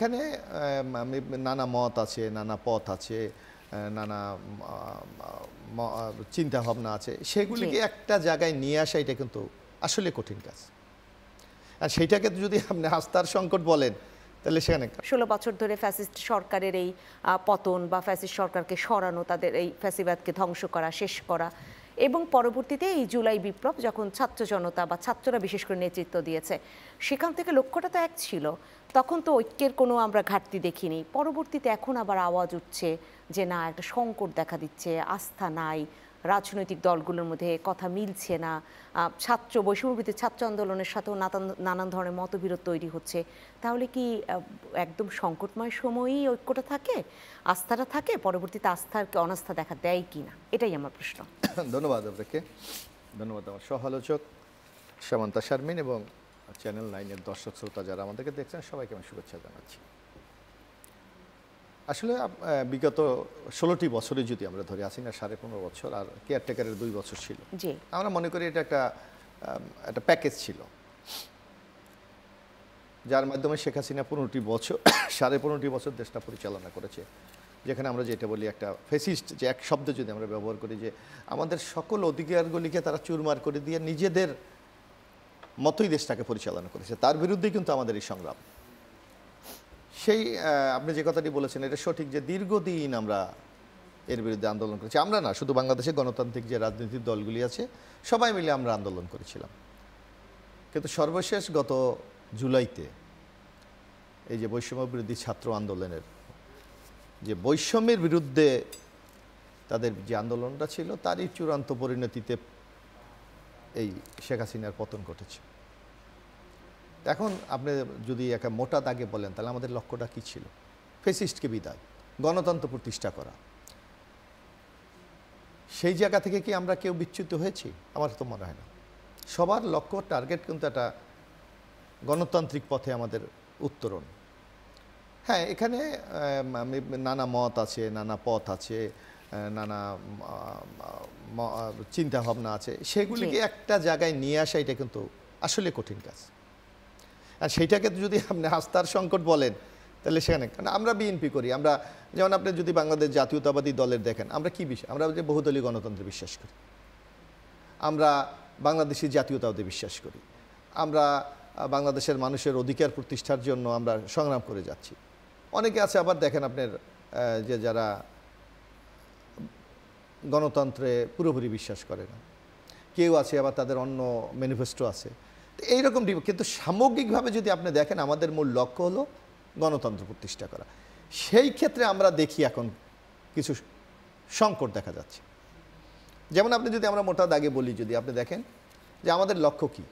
এখানে নানা মত আছে, নানা পথ আছে, নানা চিন্তা ভাবনা আছে, সেগুলিকে একটা জায়গায় নিয়ে আসা এটা কিন্তু আসলে কঠিন কাজ। আর সেইটাকে যদি আপনি আস্থার সংকট বলেন, তাহলে সেখানে 16 বছর ধরে ফ্যাসিস্ট সরকারের এই পতন বা ফ্যাসিস্ট সরকারকে সরানো, তাদের এই ফ্যাসিবাদকে ধ্বংস করা, শেষ করা, এবং পরবর্তীতে এই জুলাই বিপ্লব যখন ছাত্র জনতা বা ছাত্ররা বিশেষ করে নেতৃত্ব দিয়েছে, সেখান থেকে লক্ষ্যটা তো এক ছিল। তখন তো ঐক্যের কোনো আমরা ঘাটতি দেখিনি। পরবর্তীতে এখন আবার আওয়াজ উঠছে যে না, একটা সংকট দেখা দিচ্ছে, আস্থা নাই, রাজনৈতিক দলগুলোর মধ্যে কথা মিলছে না, ছাত্র বৈষম্যভিত্তিক ছাত্র আন্দোলনের সাথেও নানান ধরনের মতবিরোধ তৈরি হচ্ছে। তাহলে কি একদম সংকটময় সময়ই ঐক্যটা থাকে, আস্থাটা থাকে, পরবর্তীতে আস্থার অনাস্থা দেখা দেয় কি না, এটাই আমার প্রশ্ন। ধন্যবাদ আপনাকে, ধন্যবাদ আমার সহ-আলোচক সামান্তা শারমিন এবং চ্যানেল 9-এর দর্শক শ্রোতা যারা আমাদেরকে দেখছেন, সবাইকে আমি শুভেচ্ছা জানাচ্ছি। আসলে বিগত 16টি বছরে যদি আমরা ধরে আসি না, 15.5 বছর, আর কেয়ারটেকারের 2 বছর ছিল, আমরা মনে করি এটা একটা প্যাকেজ ছিল, যার মাধ্যমে শেখ হাসিনা 15টি বছর 15.5টি বছর দেশটা পরিচালনা করেছে। যেখানে আমরা যেটা বলি একটা ফেসিস্ট, যে এক শব্দ যদি আমরা ব্যবহার করি, যে আমাদের সকল অধিকারগুলিকে তারা চুরমার করে দিয়ে নিজেদের মতোই দেশটাকে পরিচালনা করেছে। তার বিরুদ্ধেই কিন্তু আমাদের এই সংগ্রাম। সেই আপনি যে কথাটি বলেছেন এটা সঠিক, যে দীর্ঘদিন আমরা এর বিরুদ্ধে আন্দোলন করেছি। আমরা না, শুধু বাংলাদেশে গণতান্ত্রিক যে রাজনৈতিক দলগুলি আছে সবাই মিলে আমরা আন্দোলন করেছিলাম। কিন্তু সর্বশেষ গত জুলাইতে এই যে বৈষম্য বিরোধী ছাত্র আন্দোলনের যে বৈষম্যের বিরুদ্ধে তাদের যে আন্দোলনটা ছিল, তারই চূড়ান্ত পরিণতিতে এই শেখ হাসিনার পতন ঘটেছে। এখন আপনি যদি একটা মোটা দাগে বলেন, তাহলে আমাদের লক্ষ্যটা কী ছিল? ফ্যাসিস্টকে বিদায়, গণতন্ত্র প্রতিষ্ঠা করা। সেই জায়গা থেকে কি আমরা কেউ বিচ্যুত হয়েছি? আমার তো মনে হয় না। সবার লক্ষ্য, টার্গেট কিন্তু একটা গণতান্ত্রিক পথে আমাদের উত্তরণ। হ্যাঁ, এখানে নানা মত আছে, নানা পথ আছে, নানা চিন্তা ভাবনা আছে, সেগুলিকে একটা জায়গায় নিয়ে আসা এটা কিন্তু আসলে কঠিন কাজ। আর সেইটাকে যদি আপনি আস্থার সংকট বলেন, তাহলে সেখানে আমরা বিএনপি করি, আমরা যেমন আপনি যদি বাংলাদেশ জাতীয়তাবাদী দলের দেখেন, আমরা কি বিষয়, আমরা যে বহুদলীয় গণতন্ত্রে বিশ্বাস করি, আমরা বাংলাদেশি জাতীয়তাবাদে বিশ্বাস করি, আমরা বাংলাদেশের মানুষের অধিকার প্রতিষ্ঠার জন্য আমরা সংগ্রাম করে যাচ্ছি। অনেকে আছে আবার দেখেন আপনার যে যারা গণতন্ত্রে পুরোপুরি বিশ্বাস করে না, কেউ আছে আবার তাদের অন্য ম্যানিফেস্টো আছে, এইরকম। কিন্তু সামগ্রিকভাবে যদি আপনি দেখেন, আমাদের মূল লক্ষ্য হলো গণতন্ত্র প্রতিষ্ঠা করা। সেই ক্ষেত্রে আমরা দেখি এখন কিছু সংকট দেখা যাচ্ছে। যেমন আপনি যদি আমরা মোটা দাগে বলি, যদি আপনি দেখেন যে আমাদের লক্ষ্য কী,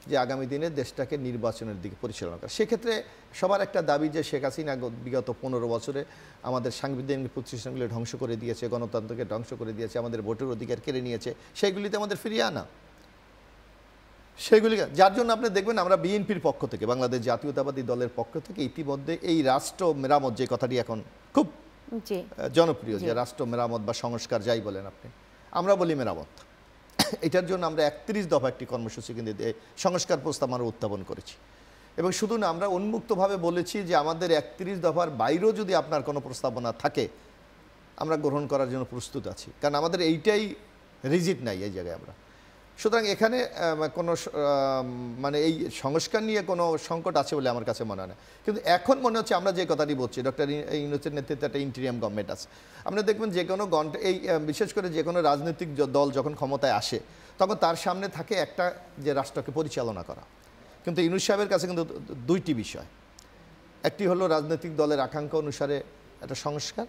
যে আগামী দিনে দেশটাকে নির্বাচনের দিকে পরিচালনা করা। সেক্ষেত্রে সবার একটা দাবি যে শেখ হাসিনা বিগত 15 বছরে আমাদের সাংবিধানিক প্রতিষ্ঠানগুলি ধ্বংস করে দিয়েছে, গণতন্ত্রকে ধ্বংস করে দিয়েছে, আমাদের ভোটের অধিকার কেড়ে নিয়েছে, সেইগুলিতে আমাদের ফিরিয়ে আনা। সেইগুলি যার জন্য আপনি দেখবেন আমরা বিএনপির পক্ষ থেকে, বাংলাদেশ জাতীয়তাবাদী দলের পক্ষ থেকে ইতিমধ্যে এই রাষ্ট্র মেরামত, যে কথাটি এখন খুব জনপ্রিয়, যে রাষ্ট্র মেরামত বা সংস্কার যাই বলেন আপনি, আমরা বলি মেরামত, এটার জন্য আমরা 31 দফা একটি কর্মসূচি কিন্তু সংস্কার প্রস্তাব আমরা উত্থাপন করেছি। এবং শুধু না, আমরা উন্মুক্তভাবে বলেছি যে আমাদের 31 দফার বাইরেও যদি আপনার কোনো প্রস্তাবনা থাকে, আমরা গ্রহণ করার জন্য প্রস্তুত আছি, কারণ আমাদের এইটাই রিজিট নাই এই জায়গায় আমরা। সুতরাং এখানে কোনো মানে এই সংস্কার নিয়ে কোনো সংকট আছে বলে আমার কাছে মনে হয় না। কিন্তু এখন মনে হচ্ছে আমরা যে কথাটি বলছি, ডক্টর ইউনূসের নেতৃত্বে একটা ইন্টিরিয়াম গভর্নমেন্ট আছে। আপনারা দেখবেন যে কোনো এই বিশেষ করে যে কোনো রাজনৈতিক দল যখন ক্ষমতায় আসে, তখন তার সামনে থাকে একটা, যে রাষ্ট্রকে পরিচালনা করা। কিন্তু ইউনূস সাহেবের কাছে কিন্তু দুইটি বিষয়, একটি হলো রাজনৈতিক দলের আকাঙ্ক্ষা অনুসারে একটা সংস্কার,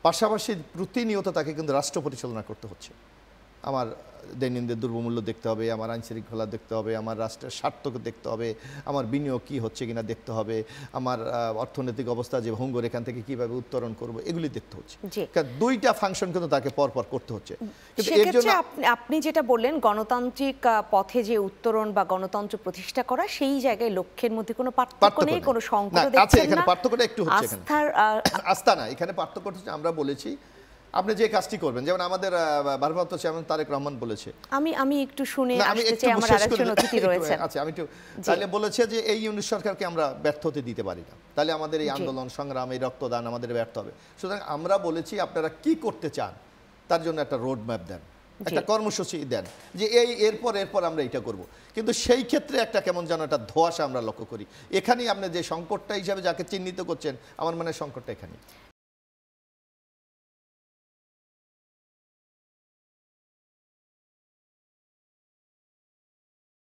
পাশাপাশি প্রতিনিয়ত তাকে কিন্তু রাষ্ট্র পরিচালনা করতে হচ্ছে। আমার দৈনন্দিন দ্রব্যমূল্য দেখতে হবে, আমার আইন শৃঙ্খলা দেখতে হবে, আমার রাষ্ট্রের স্বার্থকে দেখতে হবে, আমার বিনিয়োগ কী হচ্ছে কিনা দেখতে হবে, আমার অর্থনৈতিক অবস্থা যে ভঙ্গুর, এখান থেকে কীভাবে উত্তরণ করবো, এগুলি দেখতে হচ্ছে। দুইটা ফাংশন কিন্তু তাকে পরপর করতে হচ্ছে। কিন্তু এর জন্য আপনি যেটা বললেন, গণতান্ত্রিক পথে যে উত্তরণ বা গণতন্ত্র প্রতিষ্ঠা করা, সেই জায়গায় লক্ষ্যের মধ্যে কোনো পার্থক্য নেই, কোনো সংকট দেখছেন না? এখানে পার্থক্যটা একটু হচ্ছে, এখানে আস্থা না, এখানে পার্থক্য হচ্ছে আমরা বলেছি আপনি যে কাজটি করবেন, যেমন আমাদের ভারপ্রাপ্ত চেয়ারম্যান তারেক রহমান বলেছে, আমি একটু শুনে আসতে চাই, আমার আরেকজন অতিথি রয়েছে। আচ্ছা, আমি একটু তাহলে বলেছে যে এই ইউনিট সরকারকে আমরা ব্যর্থ হতে দিতে পারি না, তাহলে আমাদের এই আন্দোলন সংগ্রাম, এই রক্তদান আমাদের ব্যর্থ হবে। সুতরাং আমরা বলেছি আপনারা কি করতে চান তার জন্য একটা রোড ম্যাপ দেন, একটা কর্মসূচি দেন, যে এরপর আমরা এটা করব। কিন্তু সেই ক্ষেত্রে একটা কেমন যেন একটা ধোঁয়াশা আমরা লক্ষ্য করি। এখানেই আপনি যে সংকটটা হিসাবে যাকে চিহ্নিত করছেন, আমার মনে হয় সংকটটা এখানেই।